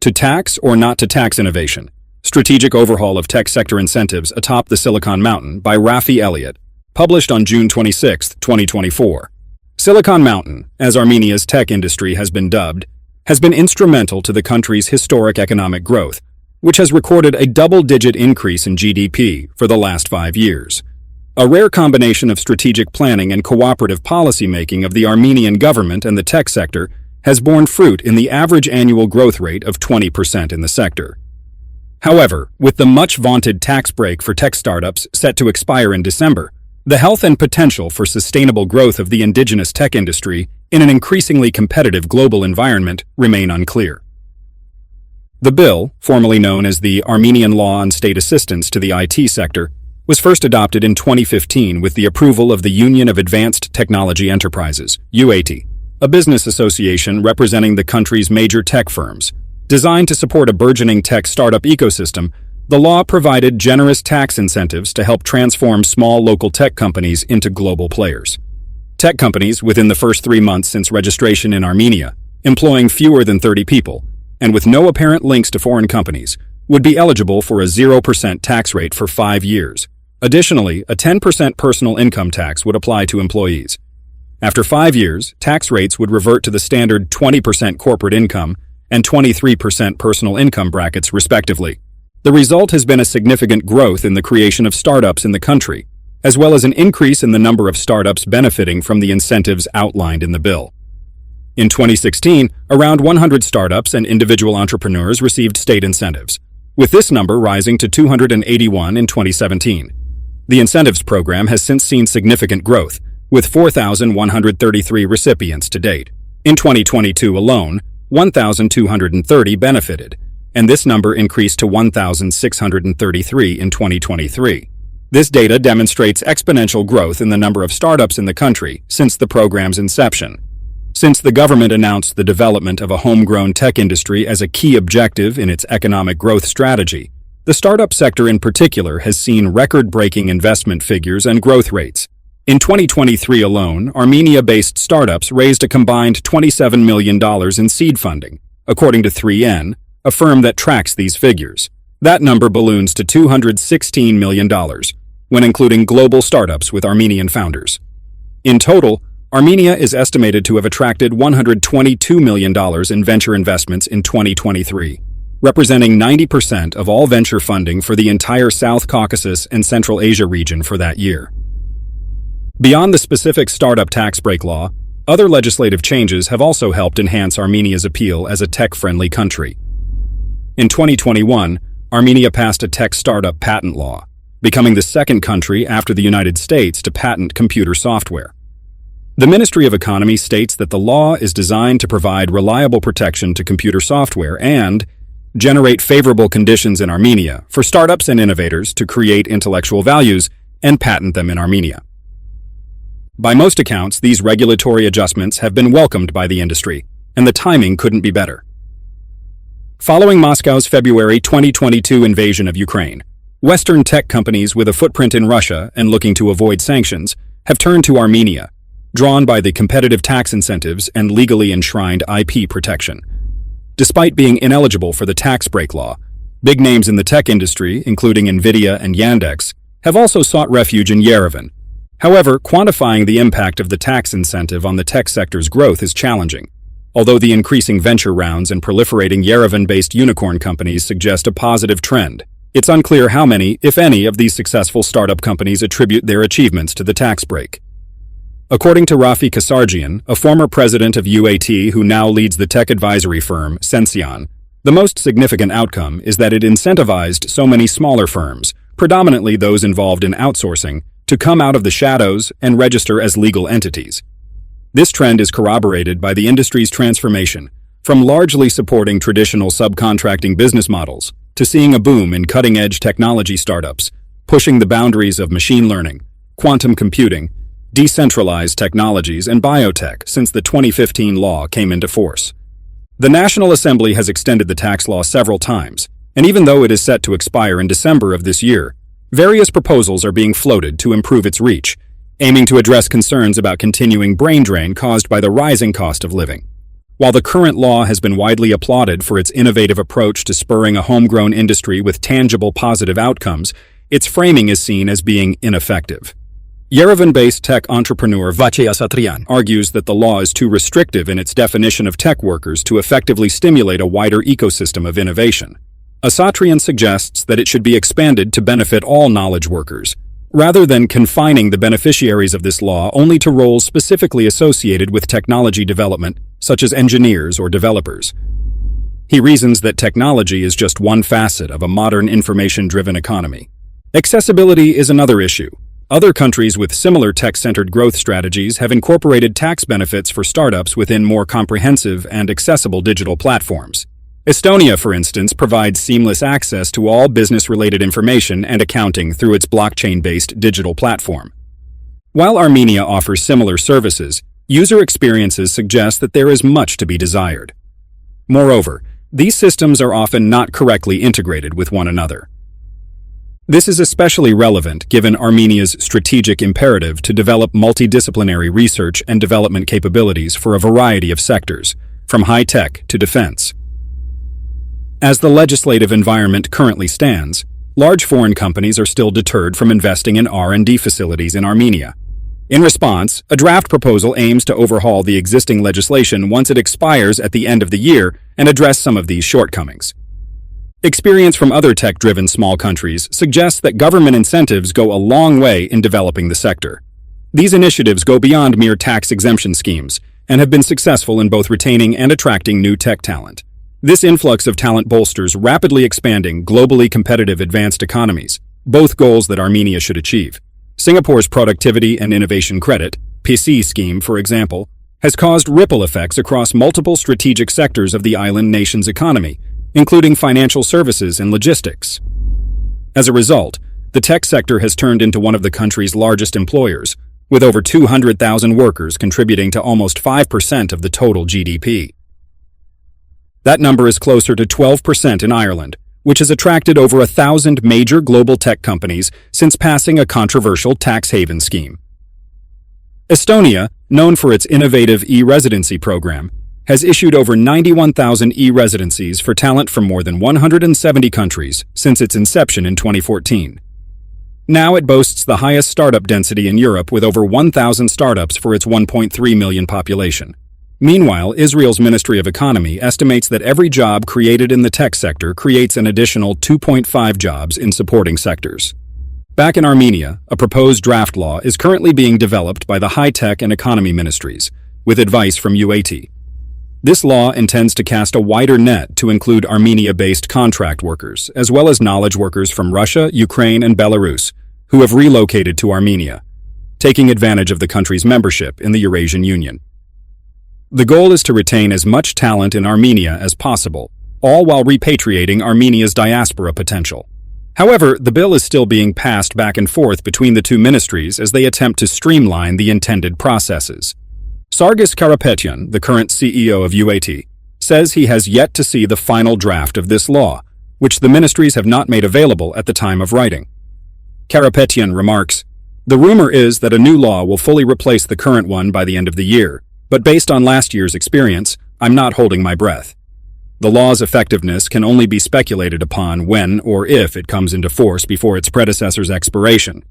To Tax or Not to Tax Innovation, Strategic Overhaul of Tech Sector Incentives Atop the Silicon Mountain by Rafi Elliott, published on June 26, 2024. Silicon Mountain, as Armenia's tech industry has been dubbed, has been instrumental to the country's historic economic growth, which has recorded a double-digit increase in GDP for the last 5 years. A rare combination of strategic planning and cooperative policymaking of the Armenian government and the tech sector has borne fruit in the average annual growth rate of 20% in the sector. However, with the much-vaunted tax break for tech startups set to expire in December, the health and potential for sustainable growth of the indigenous tech industry in an increasingly competitive global environment remain unclear. The bill, formerly known as the Armenian Law on State Assistance to the IT Sector, was first adopted in 2015 with the approval of the Union of Advanced Technology Enterprises, UAT, a business association representing the country's major tech firms. Designed to support a burgeoning tech startup ecosystem, the law provided generous tax incentives to help transform small local tech companies into global players. Tech companies, within the first 3 months since registration in Armenia, employing fewer than 30 people, and with no apparent links to foreign companies, would be eligible for a 0% tax rate for 5 years. Additionally, a 10% personal income tax would apply to employees. After 5 years, tax rates would revert to the standard 20% corporate income and 23% personal income brackets, respectively. The result has been a significant growth in the creation of startups in the country, as well as an increase in the number of startups benefiting from the incentives outlined in the bill. In 2016, around 100 startups and individual entrepreneurs received state incentives, with this number rising to 281 in 2017. The incentives program has since seen significant growth, with 4,133 recipients to date. In 2022 alone, 1,230 benefited, and this number increased to 1,633 in 2023. This data demonstrates exponential growth in the number of startups in the country since the program's inception. Since the government announced the development of a homegrown tech industry as a key objective in its economic growth strategy, the startup sector in particular has seen record-breaking investment figures and growth rates. In 2023 alone, Armenia-based startups raised a combined $27 million in seed funding, according to 3N, a firm that tracks these figures. That number balloons to $216 million, when including global startups with Armenian founders. In total, Armenia is estimated to have attracted $122 million in venture investments in 2023, representing 90% of all venture funding for the entire South Caucasus and Central Asia region for that year. Beyond the specific startup tax break law, other legislative changes have also helped enhance Armenia's appeal as a tech-friendly country. In 2021, Armenia passed a tech startup patent law, becoming the second country after the United States to patent computer software. The Ministry of Economy states that the law is designed to provide reliable protection to computer software and generate favorable conditions in Armenia for startups and innovators to create intellectual values and patent them in Armenia. By most accounts, these regulatory adjustments have been welcomed by the industry, and the timing couldn't be better. Following Moscow's February 2022 invasion of Ukraine, Western tech companies with a footprint in Russia and looking to avoid sanctions have turned to Armenia, drawn by the competitive tax incentives and legally enshrined IP protection. Despite being ineligible for the tax break law, big names in the tech industry, including NVIDIA and Yandex, have also sought refuge in Yerevan. However, quantifying the impact of the tax incentive on the tech sector's growth is challenging. Although the increasing venture rounds and proliferating Yerevan-based unicorn companies suggest a positive trend, it's unclear how many, if any, of these successful startup companies attribute their achievements to the tax break. According to Rafi Kasarjian, a former president of UAT who now leads the tech advisory firm Sension, the most significant outcome is that it incentivized so many smaller firms, predominantly those involved in outsourcing, to come out of the shadows and register as legal entities. This trend is corroborated by the industry's transformation from largely supporting traditional subcontracting business models to seeing a boom in cutting-edge technology startups, pushing the boundaries of machine learning, quantum computing, decentralized technologies, and biotech since the 2015 law came into force. The National Assembly has extended the tax law several times, and even though it is set to expire in December of this year, various proposals are being floated to improve its reach, aiming to address concerns about continuing brain drain caused by the rising cost of living. While the current law has been widely applauded for its innovative approach to spurring a homegrown industry with tangible positive outcomes, its framing is seen as being ineffective. Yerevan-based tech entrepreneur Vache Asatrian argues that the law is too restrictive in its definition of tech workers to effectively stimulate a wider ecosystem of innovation. Asatrian suggests that it should be expanded to benefit all knowledge workers, rather than confining the beneficiaries of this law only to roles specifically associated with technology development, such as engineers or developers. He reasons that technology is just one facet of a modern information-driven economy. Accessibility is another issue. Other countries with similar tech-centered growth strategies have incorporated tax benefits for startups within more comprehensive and accessible digital platforms. Estonia, for instance, provides seamless access to all business-related information and accounting through its blockchain-based digital platform. While Armenia offers similar services, user experiences suggest that there is much to be desired. Moreover, these systems are often not correctly integrated with one another. This is especially relevant given Armenia's strategic imperative to develop multidisciplinary research and development capabilities for a variety of sectors, from high-tech to defense. As the legislative environment currently stands, large foreign companies are still deterred from investing in R&D facilities in Armenia. In response, a draft proposal aims to overhaul the existing legislation once it expires at the end of the year and address some of these shortcomings. Experience from other tech-driven small countries suggests that government incentives go a long way in developing the sector. These initiatives go beyond mere tax exemption schemes and have been successful in both retaining and attracting new tech talent. This influx of talent bolsters rapidly expanding, globally competitive advanced economies, both goals that Armenia should achieve. Singapore's Productivity and Innovation Credit, PC scheme, for example, has caused ripple effects across multiple strategic sectors of the island nation's economy, including financial services and logistics. As a result, the tech sector has turned into one of the country's largest employers, with over 200,000 workers contributing to almost 5% of the total GDP. That number is closer to 12% in Ireland, which has attracted over 1,000 major global tech companies since passing a controversial tax haven scheme. Estonia, known for its innovative e-residency program, has issued over 91,000 e-residencies for talent from more than 170 countries since its inception in 2014. Now it boasts the highest startup density in Europe with over 1,000 startups for its 1.3 million population. Meanwhile, Israel's Ministry of Economy estimates that every job created in the tech sector creates an additional 2.5 jobs in supporting sectors. Back in Armenia, a proposed draft law is currently being developed by the High-Tech and Economy Ministries, with advice from UAT. This law intends to cast a wider net to include Armenia-based contract workers, as well as knowledge workers from Russia, Ukraine, and Belarus, who have relocated to Armenia, taking advantage of the country's membership in the Eurasian Union. The goal is to retain as much talent in Armenia as possible, all while repatriating Armenia's diaspora potential. However, the bill is still being passed back and forth between the two ministries as they attempt to streamline the intended processes. Sargis Karapetyan, the current CEO of UAT, says he has yet to see the final draft of this law, which the ministries have not made available at the time of writing. Karapetyan remarks, "The rumor is that a new law will fully replace the current one by the end of the year, but based on last year's experience, I'm not holding my breath. The law's effectiveness can only be speculated upon when or if it comes into force before its predecessor's expiration.